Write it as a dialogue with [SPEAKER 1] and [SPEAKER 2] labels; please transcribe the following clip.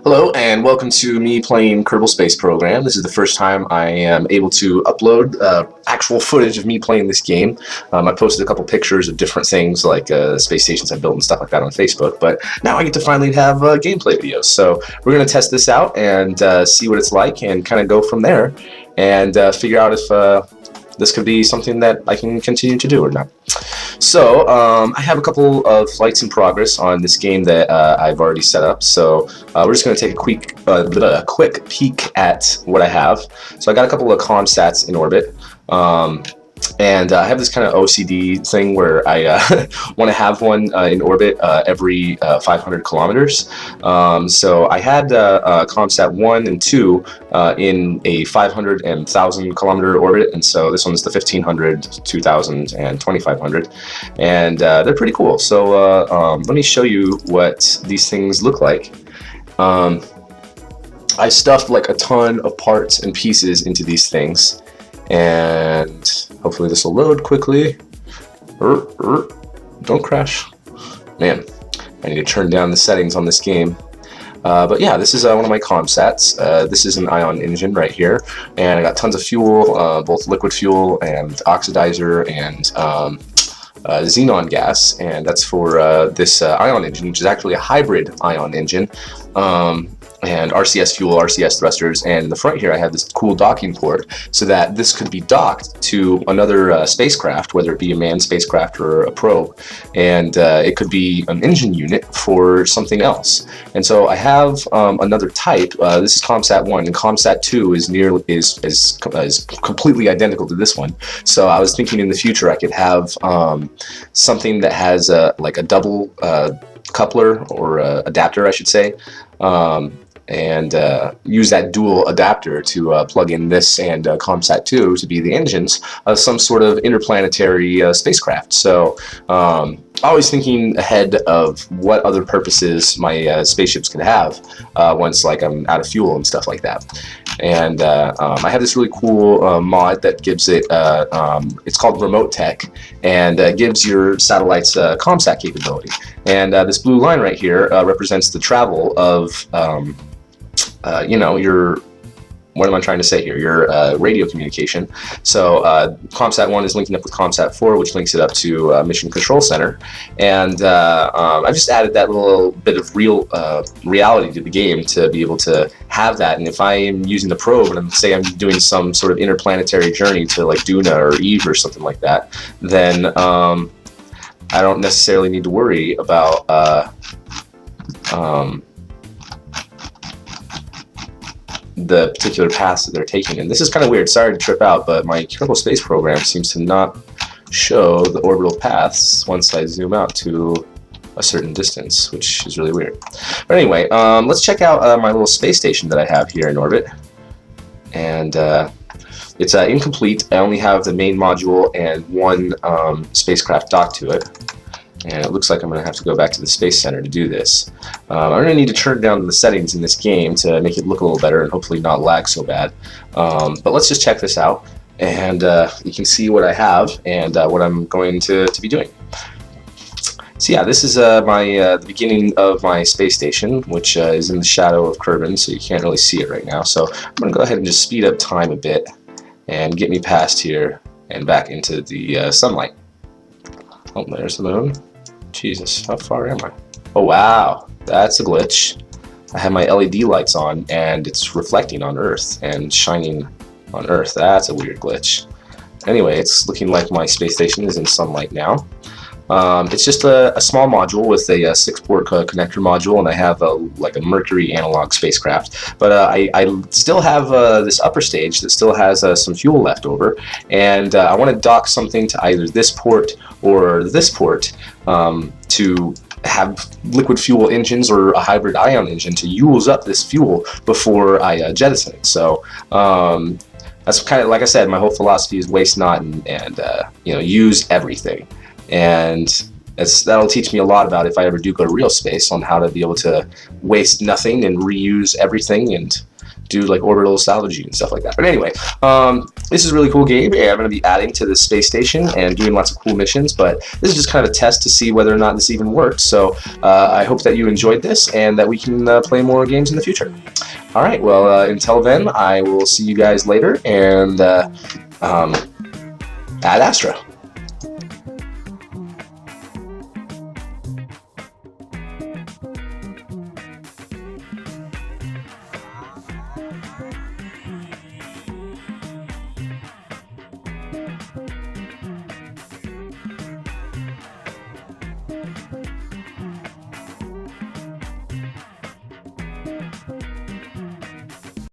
[SPEAKER 1] Hello and welcome to me playing Kerbal Space Program. This is the first time I am able to upload actual footage of me playing this game. I posted a couple pictures of different things like space stations I built and stuff like that on Facebook, but now I get to finally have gameplay videos. So we're going to test this out and see what it's like and kind of go from there and figure out if this could be something that I can continue to do or not. So I have a couple of flights in progress on this game that I've already set up. So we're just going to take a quick peek at what I have. So I got a couple of ComSats in orbit. And I have this kind of OCD thing where I want to have one in orbit every 500 kilometers. So I had ComSat 1 and 2 in a 500 and 1,000 kilometer orbit, and so this one's the 1,500, 2,000, and 2,500, and they're pretty cool. So let me show you what these things look like. I stuffed like a ton of parts and pieces into these things, and hopefully this will load quickly. Don't crash. Man, I need to turn down the settings on this game. But yeah, this is one of my ComSats. This is an ion engine right here, and I got tons of fuel, both liquid fuel and oxidizer and xenon gas, and that's for this ion engine, which is actually a hybrid ion engine. And RCS fuel, RCS thrusters, and in the front here I have this cool docking port so that this could be docked to another spacecraft, whether it be a manned spacecraft or a probe, and it could be an engine unit for something else. And so I have another type. This is ComSat 1, and ComSat 2 is completely identical to this one. So I was thinking in the future I could have something that has like a double coupler or adapter, I should say, and use that dual adapter to plug in this and ComSat 2 to be the engines of some sort of interplanetary spacecraft. So always thinking ahead of what other purposes my spaceships could have once like I'm out of fuel and stuff like that. And I have this really cool mod that gives it, it's called Remote Tech, and gives your satellites ComSat capability. And this blue line right here represents the travel of you know, what am I trying to say here? Your radio communication. So ComSat 1 is linking up with ComSat 4, which links it up to Mission Control Center. And I've just added that little bit of reality to the game to be able to have that. And if I am using the probe and say I'm doing some sort of interplanetary journey to like Duna or Eve or something like that, then I don't necessarily need to worry about the particular paths that they're taking. And this is kind of weird, sorry to trip out, but my Kerbal Space Program seems to not show the orbital paths once I zoom out to a certain distance, which is really weird. But anyway, let's check out my little space station that I have here in orbit. And it's incomplete. I only have the main module and one spacecraft docked to it. And it looks like I'm going to have to go back to the Space Center to do this. I'm going to need to turn down the settings in this game to make it look a little better and hopefully not lag so bad. But let's just check this out, and you can see what I have and what I'm going to be doing. So yeah, this is the beginning of my space station, which is in the shadow of Kerbal, so you can't really see it right now. So I'm going to go ahead and just speed up time a bit and get me past here and back into the sunlight. Oh, there's the moon. Jesus, how far am I? Oh wow, that's a glitch. I have my LED lights on and it's reflecting on Earth and shining on Earth. That's a weird glitch. Anyway, it's looking like my space station is in sunlight now. It's just a small module with a 6-port connector module, and I have like a Mercury analog spacecraft. But I still have this upper stage that still has some fuel left over, and I want to dock something to either this port or this port to have liquid fuel engines or a hybrid ion engine to use up this fuel before I jettison it. So that's kind of, like I said, my whole philosophy is waste not and you know, use everything. And that'll teach me a lot about if I ever do go to real space on how to be able to waste nothing and reuse everything and do like orbital salvaging and stuff like that. But anyway, this is a really cool game, and I'm going to be adding to the space station and doing lots of cool missions, but this is just kind of a test to see whether or not this even works. So I hope that you enjoyed this and that we can play more games in the future. Alright, well, until then, I will see you guys later, and ad Astra.